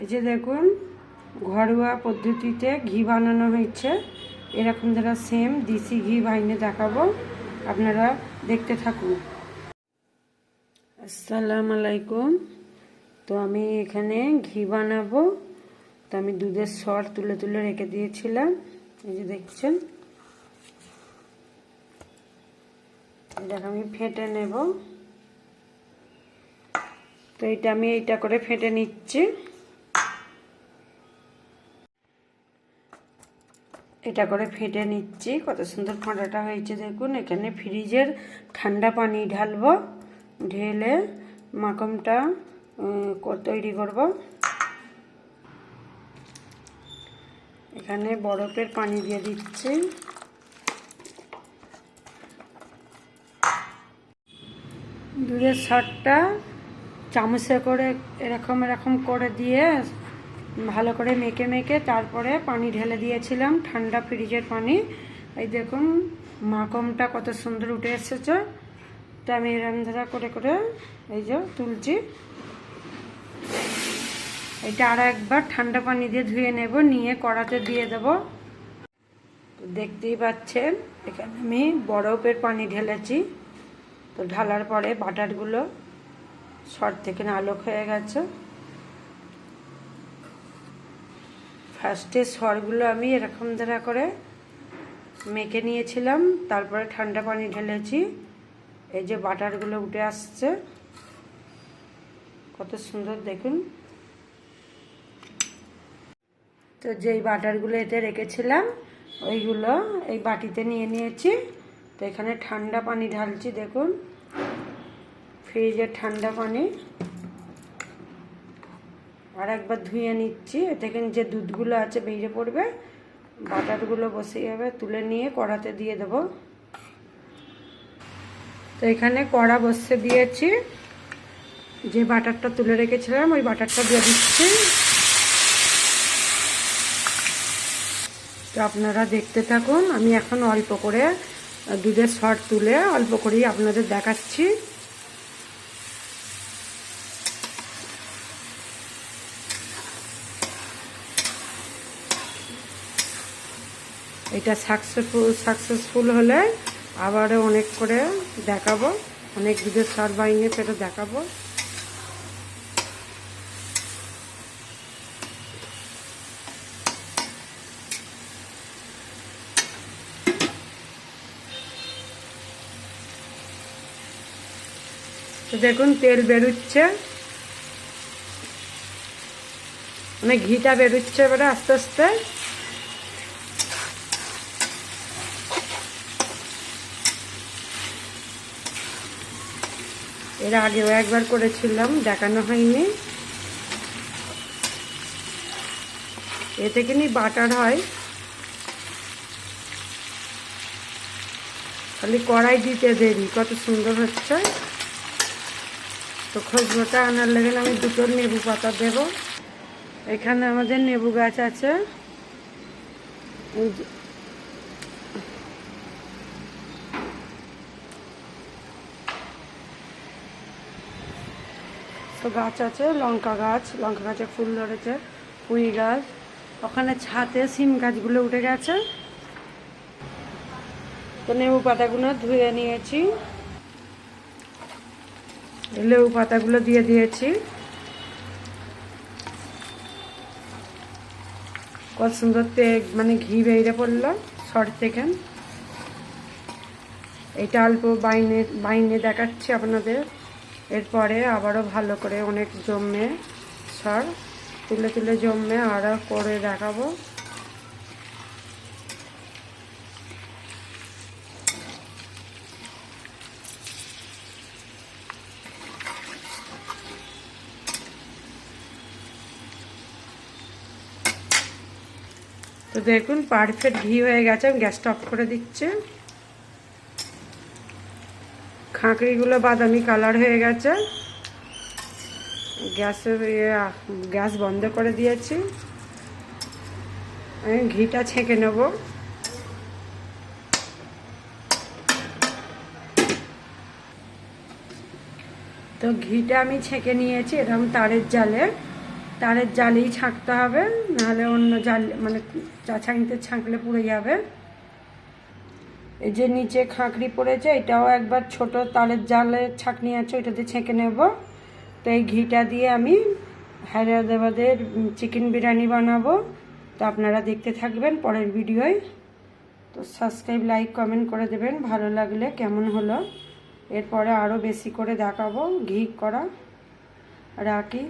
এই যে দেখুন ঘরোয়া পদ্ধতিতে ঘি বানানো হয়েছে। এরকম যারা সেম দেশি ঘি বাইনে দেখাবো, আপনারা দেখতে থাকুন। আসসালামু আলাইকুম। তো আমি এখানে ঘি বানাবো। তো আমি দুধের সর তুলে তুলে রেখে দিয়েছিলাম, এই যে দেখছেন। এটা আমি ফেটে নেব। তো এটা আমি এইটা করে ফেটে নিচ্ছি। এটা করে ফেটে নিচ্ছি। কত সুন্দর ফোঁটাটা হয়েছে দেখুন। এখানে ফ্রিজের ঠান্ডা পানি ঢালবো, ঢেলে মাখনটা তৈরি করব। এখানে বরফের পানি দিয়ে দিচ্ছি। দুধের সরটা চামচে করে এরকম করে দিয়ে ভালো করে মেখে মেখে তারপরে পানি ঢেলে দিয়েছিলাম, ঠান্ডা ফ্রিজের পানি। এই দেখুন মাখনটা কত সুন্দর উঠে এসেছে। তো আমি এরম ধারা করে করে এই যে তুলছি। এটা আর একবার ঠান্ডা পানি দিয়ে ধুয়ে নেব, নিয়ে কড়াতে দিয়ে দেব। দেখতেই পাচ্ছেন এখানে আমি বরফের পানি ঢেলেছি। তো ঢালার পরে বাটারগুলো সর থেকে আলোক হয়ে গেছে। ফার্স্টে সরগুলো আমি এরকম ধারা করে মেখে নিয়েছিলাম, তারপরে ঠান্ডা পানি ঢেলেছি। এই যে বাটারগুলো উঠে আসছে, কত সুন্দর দেখুন। তো যেই বাটারগুলো এতে রেখেছিলাম ওইগুলো এই বাটিতে নিয়ে নিয়েছি। তো এখানে ঠান্ডা পানি ঢালছি, দেখুন ফ্রিজের ঠান্ডা পানি। আর একবার ধুয়ে নিচ্ছি। এতে যে দুধগুলো আছে বেরিয়ে পড়বে। বাটারগুলো বসে যাবে, তুলে নিয়ে কড়াতে দিয়ে দেব। তো এখানে কড়া বসে দিয়েছি। যে বাটারটা তুলে রেখেছিলাম ওই বাটারটা দিয়ে দিচ্ছি। তো আপনারা দেখতে থাকুন। আমি এখন অল্প করে দুধের সর তুলে অল্প করেই আপনাদের দেখাচ্ছি। এটা সাকসেসফুল হলে আবারও অনেক করে দেখাবো, অনেক দুধের সর বাইনে সেটা দেখাবো। তো দেখুন তেল বেরোচ্ছে, মানে ঘিটা বেরোচ্ছে এবারে আস্তে আস্তে। এর আগেও একবার করেছিলাম, দেখানো হয়নি। এতে কিনি বাটার হয়, খালি কড়াই দিতে দেরি। কত সুন্দর হচ্ছে। তো খুশবুটা আনার লেগে আমি দুটো লেবু পাতা দেব। এখানে আমাদের লেবু গাছ আছে। তো গাছ আছে, লঙ্কা গাছে ফুল ধরেছে, পুঁই গাছ। ওখানে ছাদে সিম গাছগুলো উঠে গেছে। তো লেবু পাতাগুলো ধুয়ে নিয়েছি, লেবু পাতাগুলো দিয়ে দিয়েছি। কত সুন্দর মানে ঘি বেরিয়ে পড়লো সর থেকে। এটা অল্প বাইনে দেখাচ্ছি আপনাদের। এরপরে আবারও ভালো করে অনেক জমে সর তুলে তুলে জমে আরও করে দেখাবো। তো দেখুন পারফেক্ট ঘি হয়ে গেছে। আমি গ্যাসটা অফ করে দিচ্ছি। খাঁকড়িগুলো বাদামি কালার হয়ে গেছে। গ্যাস বন্ধ করে দিয়েছি। আমি ঘিটা ছেঁকে নেব। তো ঘিটা আমি ছেঁকে নিয়েছি এরকম তারের জালে। তারের জালেই ছাঁকতে হবে, নাহলে অন্য জাল মানে ছাঁকনিতে ছাঁকলে পুড়ে যাবে। এই যে নিচে খাঁকড়ি পড়েছে, এটাও একবার ছোট তারের জালে ছাঁকনি আছে, ওইটাতে ছেঁকে নেব। তো এই ঘিটা দিয়ে আমি হায়দ্রাবাদের চিকেন বিরিয়ানি বানাবো। তো আপনারা দেখতে থাকবেন পরের ভিডিওয়। তো সাবস্ক্রাইব, লাইক, কমেন্ট করে দেবেন ভালো লাগলে কেমন হলো। এরপরে আরও বেশি করে দেখাবো ঘি করা রাখি।